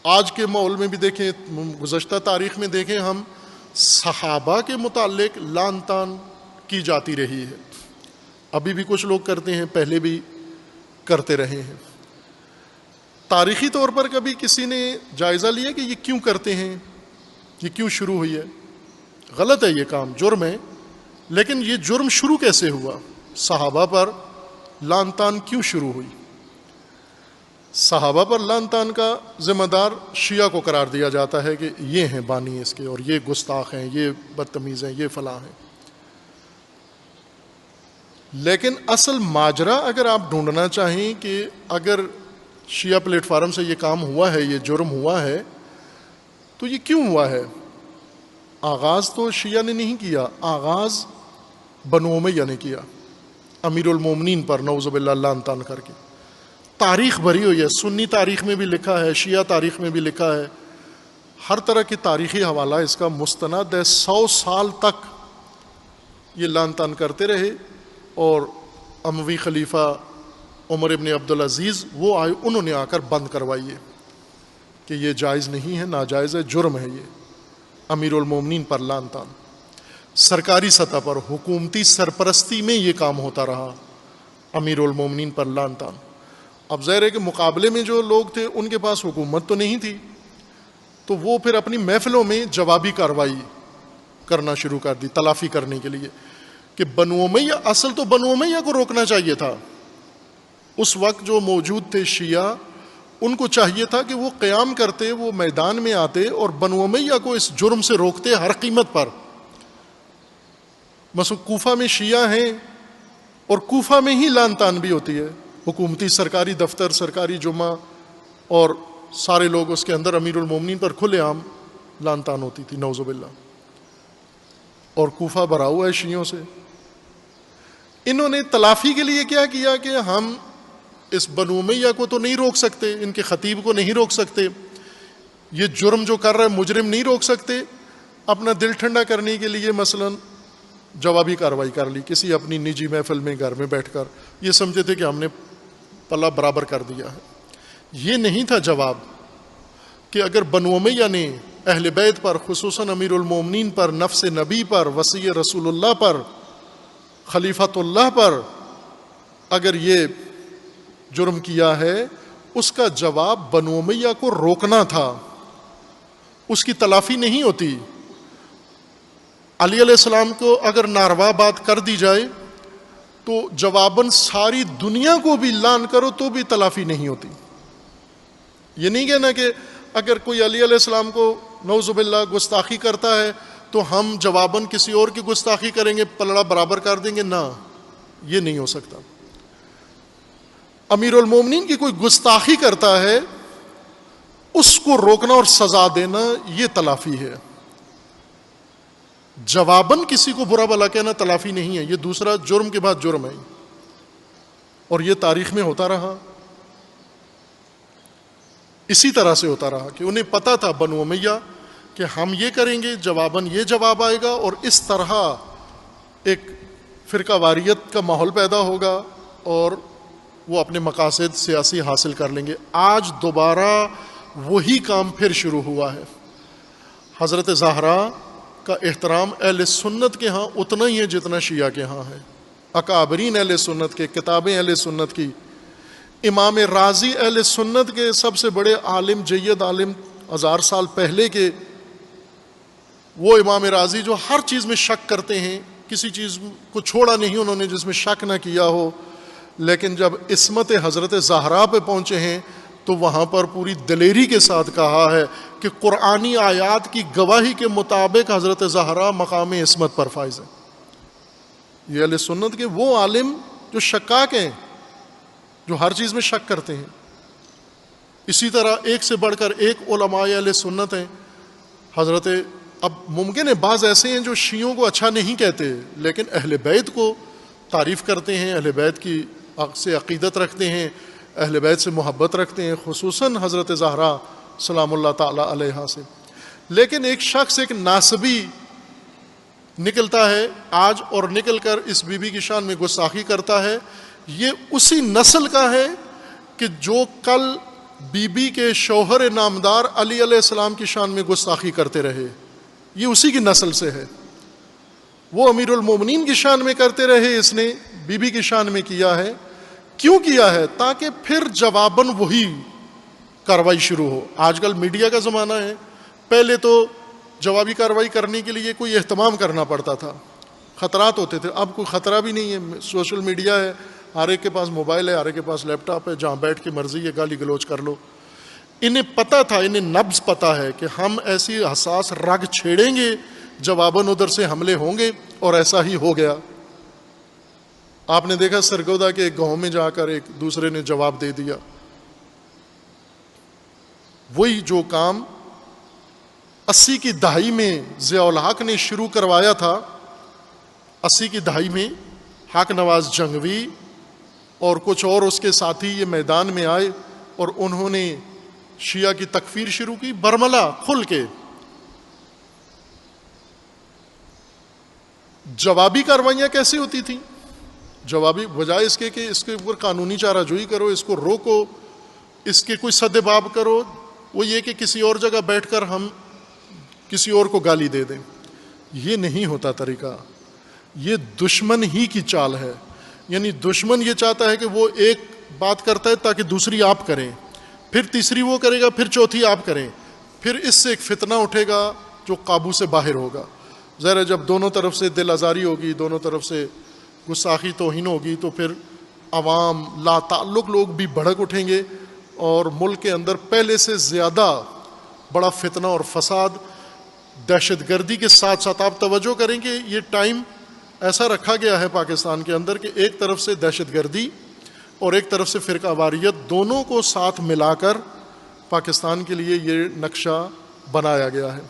آج کے ماحول میں بھی دیکھیں، گزشتہ تاریخ میں دیکھیں، ہم صحابہ کے متعلق لعن طعن کی جاتی رہی ہے، ابھی بھی کچھ لوگ کرتے ہیں، پہلے بھی کرتے رہے ہیں۔ تاریخی طور پر کبھی کسی نے جائزہ لیا کہ یہ کیوں کرتے ہیں، یہ کیوں شروع ہوئی ہے؟ غلط ہے، یہ کام جرم ہے، لیکن یہ جرم شروع کیسے ہوا؟ صحابہ پر لعن طعن کیوں شروع ہوئی؟ صحابہ پر لعن طعن کا ذمہ دار شیعہ کو قرار دیا جاتا ہے کہ یہ ہیں بانی اس کے، اور یہ گستاخ ہیں، یہ بدتمیز ہیں، یہ فلاں ہیں۔ لیکن اصل ماجرا اگر آپ ڈھونڈنا چاہیں کہ اگر شیعہ پلیٹ فارم سے یہ کام ہوا ہے، یہ جرم ہوا ہے، تو یہ کیوں ہوا ہے؟ آغاز تو شیعہ نے نہیں کیا، آغاز بنو امیہ نے کیا، امیر المومنین پر نعوذ باللہ لعن طعن کر کے۔ تاریخ بھری ہوئی ہے، سنی تاریخ میں بھی لکھا ہے، شیعہ تاریخ میں بھی لکھا ہے، ہر طرح کی تاریخی حوالہ اس کا مستند ہے۔ 100 سال تک یہ لعن طعن کرتے رہے، اور اموی خلیفہ عمر ابن عبدالعزیز وہ آئے، انہوں نے آ کر بند کروائی ہے کہ یہ جائز نہیں ہے، ناجائز ہے، جرم ہے یہ امیر المومنین پر لعن طعن۔ سرکاری سطح پر حکومتی سرپرستی میں یہ کام ہوتا رہا، امیر المومنین پر لعن طعن۔ اب ظاہر ہے کہ مقابلے میں جو لوگ تھے ان کے پاس حکومت تو نہیں تھی، تو وہ پھر اپنی محفلوں میں جوابی کارروائی کرنا شروع کر دی تلافی کرنے کے لیے، کہ بنو امیہ، اصل تو بنو امیہ کو روکنا چاہیے تھا۔ اس وقت جو موجود تھے شیعہ، ان کو چاہیے تھا کہ وہ قیام کرتے، وہ میدان میں آتے اور بنو امیہ کو اس جرم سے روکتے ہر قیمت پر۔ مثلا کوفہ میں شیعہ ہیں، اور کوفہ میں ہی لعن طعن بھی ہوتی ہے، حکومتی سرکاری دفتر، سرکاری جمعہ، اور سارے لوگ اس کے اندر امیر المومنین پر کھلے عام لعن طعن ہوتی تھی، نعوذ باللہ۔ اور کوفہ بھرا ہوا ہے شیعوں سے۔ انہوں نے تلافی کے لیے کیا کیا کہ ہم اس بنو امیہ کو تو نہیں روک سکتے، ان کے خطیب کو نہیں روک سکتے، یہ جرم جو کر رہا ہے مجرم نہیں روک سکتے، اپنا دل ٹھنڈا کرنے کے لیے مثلا جوابی کارروائی کر لی کسی اپنی نجی محفل میں، گھر میں بیٹھ کر، یہ سمجھتے تھے کہ ہم نے پلہ برابر کر دیا ہے۔ یہ نہیں تھا جواب کہ اگر بنو امیہ نے اہل بیت پر، خصوصاً امیر المومنین پر، نفس نبی پر، وصی رسول اللہ پر، خلیفۃ اللہ پر اگر یہ جرم کیا ہے، اس کا جواب بنو امیہ کو روکنا تھا، اس کی تلافی نہیں ہوتی۔ علی علیہ السلام کو اگر ناروا بات کر دی جائے تو جواباً ساری دنیا کو بھی لعن کرو تو بھی تلافی نہیں ہوتی۔ یہ نہیں کہنا کہ اگر کوئی علی علیہ السلام کو نعوذ باللہ گستاخی کرتا ہے تو ہم جواباً کسی اور کی گستاخی کریں گے، پلڑا برابر کر دیں گے، نہ، یہ نہیں ہو سکتا۔ امیر المومنین کی کوئی گستاخی کرتا ہے، اس کو روکنا اور سزا دینا، یہ تلافی ہے۔ جواباً کسی کو برا بھلا کہنا تلافی نہیں ہے، یہ دوسرا جرم کے بعد جرم ہے، اور یہ تاریخ میں ہوتا رہا، اسی طرح سے ہوتا رہا کہ انہیں پتہ تھا بنو امیہ کہ ہم یہ کریں گے، جواباً یہ جواب آئے گا، اور اس طرح ایک فرقہ واریت کا ماحول پیدا ہوگا اور وہ اپنے مقاصد سیاسی حاصل کر لیں گے۔ آج دوبارہ وہی کام پھر شروع ہوا ہے۔ حضرت زہرا کا احترام اہل سنت کے ہاں اتنا ہی ہے جتنا شیعہ کے ہاں ہے۔ اکابرین اہل سنت کے، کتابیں اہل سنت کی، امام رازی اہل سنت کے سب سے بڑے عالم، جید عالم، 1000 سال پہلے کے، وہ امام رازی جو ہر چیز میں شک کرتے ہیں، کسی چیز کو چھوڑا نہیں انہوں نے جس میں شک نہ کیا ہو، لیکن جب عصمت حضرت زہرا پہ پہنچے ہیں تو وہاں پر پوری دلیری کے ساتھ کہا ہے کہ قرآنی آیات کی گواہی کے مطابق حضرت زہرا مقام عصمت پر فائز ہے۔ یہ اہل سنت کے وہ عالم جو شکاک ہیں، جو ہر چیز میں شک کرتے ہیں۔ اسی طرح ایک سے بڑھ کر ایک علماء اہل سنت ہیں۔ حضرت، اب ممکن ہے بعض ایسے ہیں جو شیعوں کو اچھا نہیں کہتے لیکن اہل بیت کو تعریف کرتے ہیں، اہل بیت کی سے عقیدت رکھتے ہیں، اہل بیت سے محبت رکھتے ہیں، خصوصاً حضرت زہرا سلام اللہ تعالی علیہا سے۔ لیکن ایک شخص، ایک ناسبی نکلتا ہے آج اور نکل کر اس بی بی کی شان میں گستاخی کرتا ہے، یہ اسی نسل کا ہے کہ جو کل بی بی کے شوہر نامدار علی علیہ السلام کی شان میں گستاخی کرتے رہے، یہ اسی کی نسل سے ہے۔ وہ امیر المومنین کی شان میں کرتے رہے، اس نے بی بی کی شان میں کیا ہے۔ کیوں کیا ہے؟ تاکہ پھر جواباً وہی کارروائی شروع ہو۔ آج کل میڈیا کا زمانہ ہے، پہلے تو جوابی کارروائی کرنے کے لیے کوئی اہتمام کرنا پڑتا تھا، خطرات ہوتے تھے۔ اب کوئی خطرہ بھی نہیں ہے، سوشل میڈیا ہے، ہر ایک کے پاس موبائل ہے، ہر ایک کے پاس لیپ ٹاپ ہے، جہاں بیٹھ کے مرضی ہے گالی گلوچ کر لو۔ انہیں پتہ تھا، انہیں نبض پتہ ہے کہ ہم ایسی حساس رگ چھیڑیں گے، جواباً ادھر سے حملے ہوں گے، اور ایسا ہی ہو گیا۔ آپ نے دیکھا سرگودا کے ایک گاؤں میں جا کر ایک دوسرے نے جواب دے دیا۔ وہی جو کام 80 کی دہائی میں ضیاء الحق نے شروع کروایا تھا، 80 کی دہائی میں حق نواز جنگوی اور کچھ اور اس کے ساتھی یہ میدان میں آئے اور انہوں نے شیعہ کی تکفیر شروع کی، برملا کھل کے۔ جوابی کاروائیاں کیسے ہوتی تھیں؟ جوابی بجائے اس کے کہ اس کے اوپر قانونی چارہ جوئی کرو، اس کو روکو، اس کے کوئی سد باب کرو، وہ یہ کہ کسی اور جگہ بیٹھ کر ہم کسی اور کو گالی دے دیں۔ یہ نہیں ہوتا طریقہ، یہ دشمن ہی کی چال ہے۔ یعنی دشمن یہ چاہتا ہے کہ وہ ایک بات کرتا ہے تاکہ دوسری آپ کریں، پھر تیسری وہ کرے گا، پھر چوتھی آپ کریں، پھر اس سے ایک فتنہ اٹھے گا جو قابو سے باہر ہوگا۔ ظاہر ہے جب دونوں طرف سے دل آزاری ہوگی، دونوں طرف سے گستاخی توہین ہوگی، تو پھر عوام لا تعلق لوگ بھی بھڑک اٹھیں گے، اور ملک کے اندر پہلے سے زیادہ بڑا فتنہ اور فساد، دہشت گردی کے ساتھ ساتھ آپ توجہ کریں کہ یہ ٹائم ایسا رکھا گیا ہے پاکستان کے اندر کہ ایک طرف سے دہشت گردی اور ایک طرف سے فرقہ واریت، دونوں کو ساتھ ملا کر پاکستان کے لیے یہ نقشہ بنایا گیا ہے۔